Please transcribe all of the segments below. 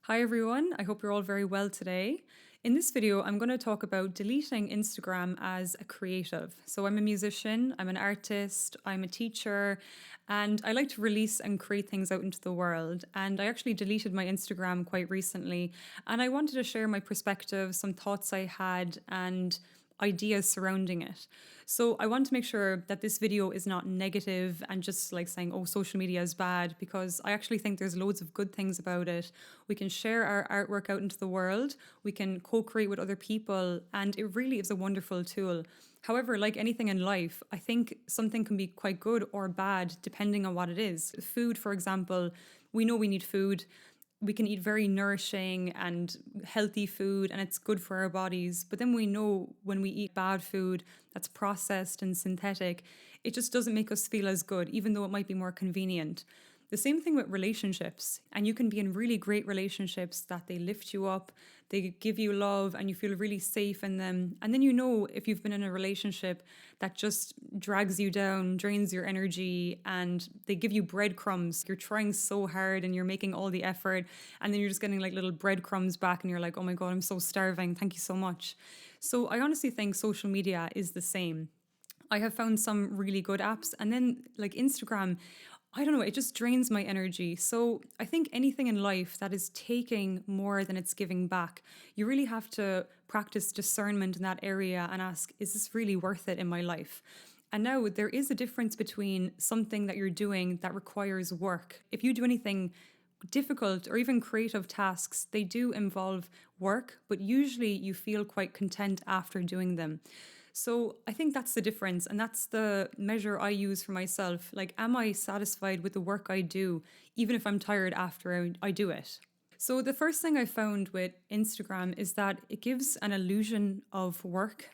Hi everyone, I hope you're all very well today. In this video, I'm going to talk about deleting Instagram as a creative. So I'm a musician, I'm an artist, I'm a teacher, and I like to release and create things out into the world. And I actually deleted my Instagram quite recently, and I wanted to share my perspective, some thoughts I had, and ideas surrounding it. So I want to make sure that this video is not negative and just like saying, oh, social media is bad, because I actually think there's loads of good things about it. We can share our artwork out into the world, we can co-create with other people, and it really is a wonderful tool. However, like anything in life, I think something can be quite good or bad depending on what it is. Food, for example, we know we need food. We can eat very nourishing and healthy food and it's good for our bodies. But then we know when we eat bad food that's processed and synthetic, it just doesn't make us feel as good, even though it might be more convenient. The same thing with relationships. And you can be in really great relationships that they lift you up, they give you love, and you feel really safe in them. And then you know if you've been in a relationship that just drags you down, drains your energy, and they give you breadcrumbs. You're trying so hard and you're making all the effort, and then you're just getting like little breadcrumbs back, and you're like, oh my God, I'm so starving. Thank you so much. So I honestly think social media is the same. I have found some really good apps, and then like Instagram, I don't know, it just drains my energy. So I think anything in life that is taking more than it's giving back, you really have to practice discernment in that area and ask, is this really worth it in my life? And now there is a difference between something that you're doing that requires work. If you do anything difficult or even creative tasks, they do involve work, but usually you feel quite content after doing them. So I think that's the difference, and that's the measure I use for myself. Like, am I satisfied with the work I do, even if I'm tired after I do it? So the first thing I found with Instagram is that it gives an illusion of work.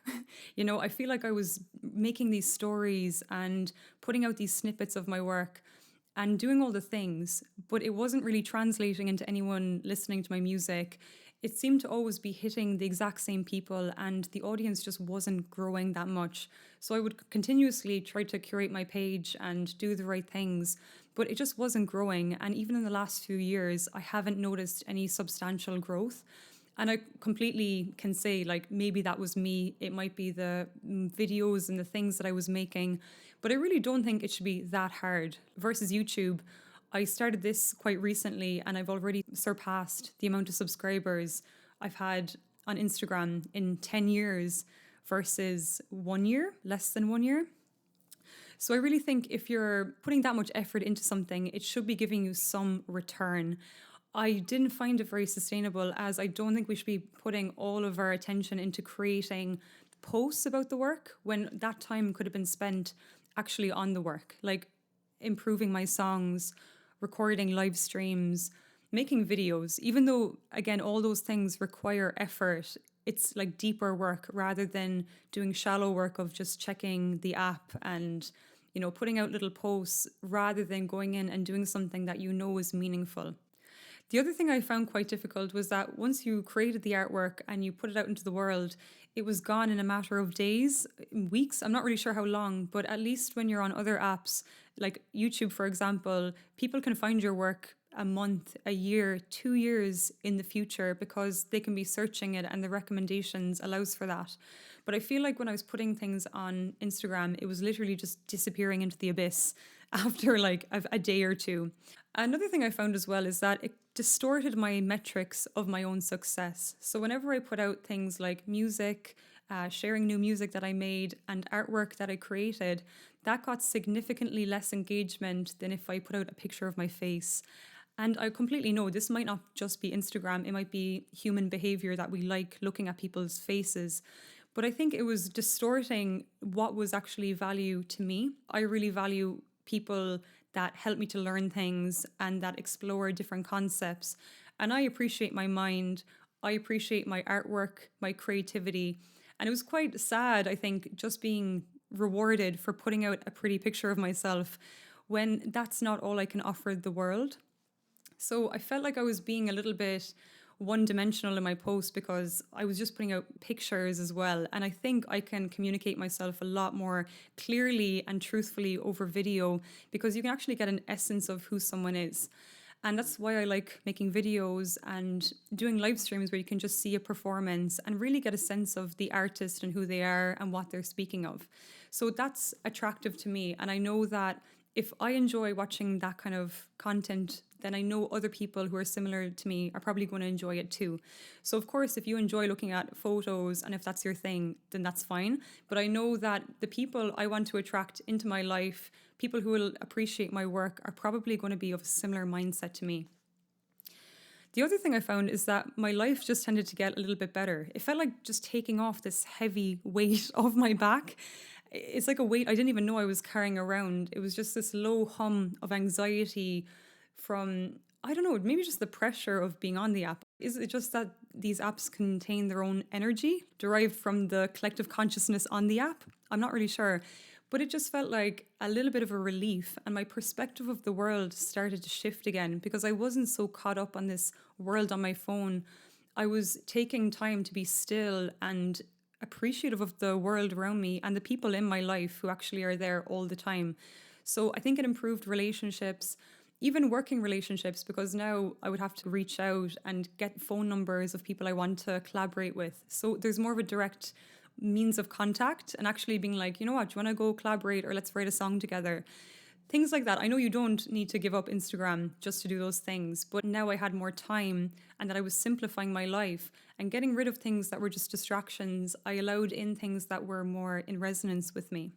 I feel like I was making these stories and putting out these snippets of my work and doing all the things, but it wasn't really translating into anyone listening to my music. It seemed to always be hitting the exact same people, and the audience just wasn't growing that much. So I would continuously try to curate my page and do the right things, but it just wasn't growing. And even in the last few years, I haven't noticed any substantial growth. And I completely can say, like, maybe that was me. It might be the videos and the things that I was making, but I really don't think it should be that hard. Versus YouTube, I started this quite recently and I've already surpassed the amount of subscribers I've had on Instagram in 10 years versus 1 year, less than 1 year. So I really think if you're putting that much effort into something, it should be giving you some return. I didn't find it very sustainable, as I don't think we should be putting all of our attention into creating posts about the work when that time could have been spent actually on the work, like improving my songs, recording live streams, making videos. Even though, again, all those things require effort, it's like deeper work rather than doing shallow work of just checking the app and putting out little posts, rather than going in and doing something that is meaningful. The other thing I found quite difficult was that once you created the artwork and you put it out into the world, it was gone in a matter of days, weeks. I'm not really sure how long, but at least when you're on other apps, like YouTube, for example, people can find your work a month, a year, 2 years in the future, because they can be searching it and the recommendations allows for that. But I feel like when I was putting things on Instagram, it was literally just disappearing into the abyss after like a day or two. Another thing I found as well is that it distorted my metrics of my own success. So whenever I put out things like music, sharing new music that I made, and artwork that I created, that got significantly less engagement than if I put out a picture of my face. And I completely know this might not just be Instagram, it might be human behavior that we like looking at people's faces. But I think it was distorting what was actually value to me. I really value people that help me to learn things and that explore different concepts. And I appreciate my mind, I appreciate my artwork, my creativity. And it was quite sad, I think, just being rewarded for putting out a pretty picture of myself when that's not all I can offer the world. So I felt like I was being a little bit one-dimensional in my post because I was just putting out pictures as well. And I think I can communicate myself a lot more clearly and truthfully over video, because you can actually get an essence of who someone is. And that's why I like making videos and doing live streams where you can just see a performance and really get a sense of the artist and who they are and what they're speaking of. So that's attractive to me. And I know that if I enjoy watching that kind of content, then I know other people who are similar to me are probably going to enjoy it too. So, of course, if you enjoy looking at photos and if that's your thing, then that's fine. But I know that the people I want to attract into my life, people who will appreciate my work, are probably going to be of a similar mindset to me. The other thing I found is that my life just tended to get a little bit better. It felt like just taking off this heavy weight off my back. It's like a weight I didn't even know I was carrying around. It was just this low hum of anxiety from, I don't know, maybe just the pressure of being on the app. Is it just that these apps contain their own energy derived from the collective consciousness on the app? I'm not really sure. But it just felt like a little bit of a relief, and my perspective of the world started to shift again because I wasn't so caught up on this world on my phone. I was taking time to be still and appreciative of the world around me and the people in my life who actually are there all the time. So I think it improved relationships, even working relationships, because now I would have to reach out and get phone numbers of people I want to collaborate with. So there's more of a direct means of contact and actually being like, you know what, do you want to go collaborate or let's write a song together? Things like that. I know you don't need to give up Instagram just to do those things, but now I had more time and that I was simplifying my life and getting rid of things that were just distractions. I allowed in things that were more in resonance with me.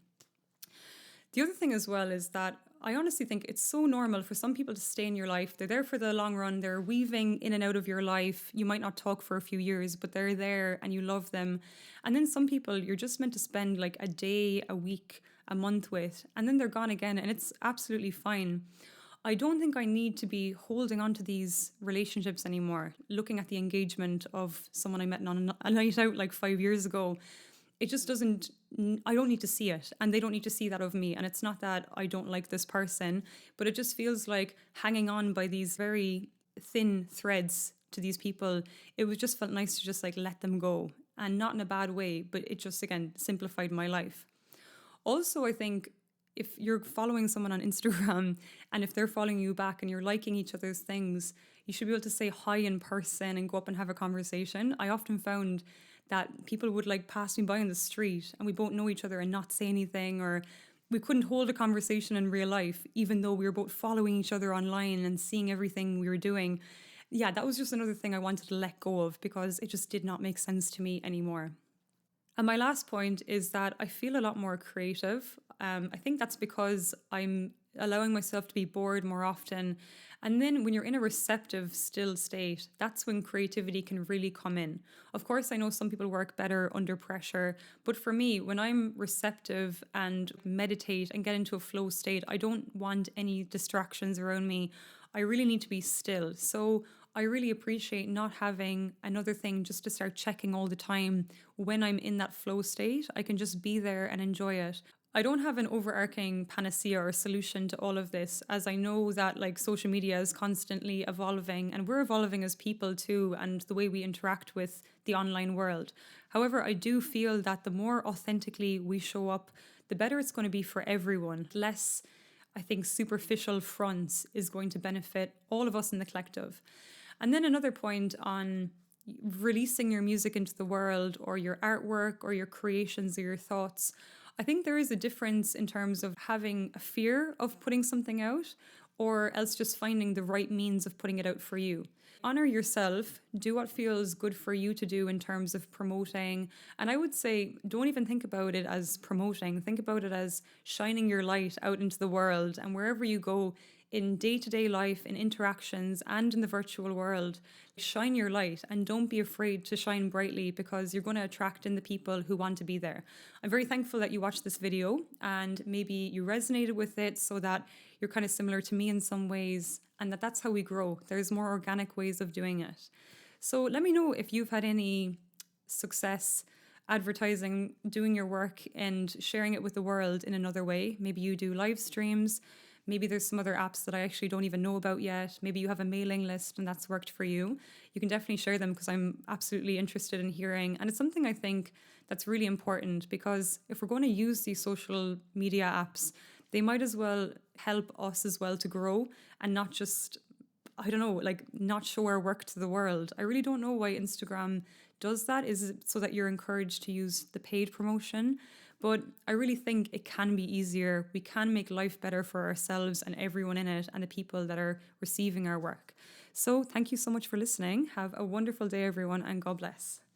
The other thing as well is that I honestly think it's so normal for some people to stay in your life. They're there for the long run. They're weaving in and out of your life. You might not talk for a few years, but they're there and you love them. And then some people you're just meant to spend like a day, a week, a month with, and then they're gone again, and it's absolutely fine. I don't think I need to be holding on to these relationships anymore. Looking at the engagement of someone I met on a night out like 5 years ago, it just doesn't, I don't need to see it, and they don't need to see that of me. And it's not that I don't like this person, but it just feels like hanging on by these very thin threads to these people. It was just felt nice to just like let them go, and not in a bad way, but it just again simplified my life. Also, I think if you're following someone on Instagram and if they're following you back and you're liking each other's things, you should be able to say hi in person and go up and have a conversation. I often found that people would like pass me by on the street and we both know each other and not say anything, or we couldn't hold a conversation in real life, even though we were both following each other online and seeing everything we were doing. Yeah, that was just another thing I wanted to let go of because it just did not make sense to me anymore. And my last point is that I feel a lot more creative. I think that's because I'm allowing myself to be bored more often. And then when you're in a receptive, still state, that's when creativity can really come in. Of course, I know some people work better under pressure, but for me, when I'm receptive and meditate and get into a flow state, I don't want any distractions around me. I really need to be still. So I really appreciate not having another thing just to start checking all the time. When I'm in that flow state, I can just be there and enjoy it. I don't have an overarching panacea or solution to all of this, as I know that like social media is constantly evolving and we're evolving as people too, and the way we interact with the online world. However, I do feel that the more authentically we show up, the better it's going to be for everyone. Less, I think, superficial fronts is going to benefit all of us in the collective. And then another point on releasing your music into the world or your artwork or your creations or your thoughts. I think there is a difference in terms of having a fear of putting something out or else just finding the right means of putting it out for you. Honor yourself, do what feels good for you to do in terms of promoting. And I would say, don't even think about it as promoting. Think about it as shining your light out into the world, and wherever you go, in day-to-day life, in interactions, and in the virtual world, shine your light and don't be afraid to shine brightly, because you're going to attract in the people who want to be there. I'm very thankful that you watched this video and maybe you resonated with it so that you're kind of similar to me in some ways, and that's how we grow. There's more organic ways of doing it. So let me know if you've had any success advertising, doing your work and sharing it with the world in another way. Maybe you do live streams. Maybe there's some other apps that I actually don't even know about yet. Maybe you have a mailing list and that's worked for you. You can definitely share them, because I'm absolutely interested in hearing. And it's something I think that's really important, because if we're going to use these social media apps, they might as well help us as well to grow and not just I don't know, like not show our work to the world. I really don't know why Instagram does that. Is it so that you're encouraged to use the paid promotion? But I really think it can be easier. We can make life better for ourselves and everyone in it and the people that are receiving our work. So thank you so much for listening. Have a wonderful day, everyone, and God bless.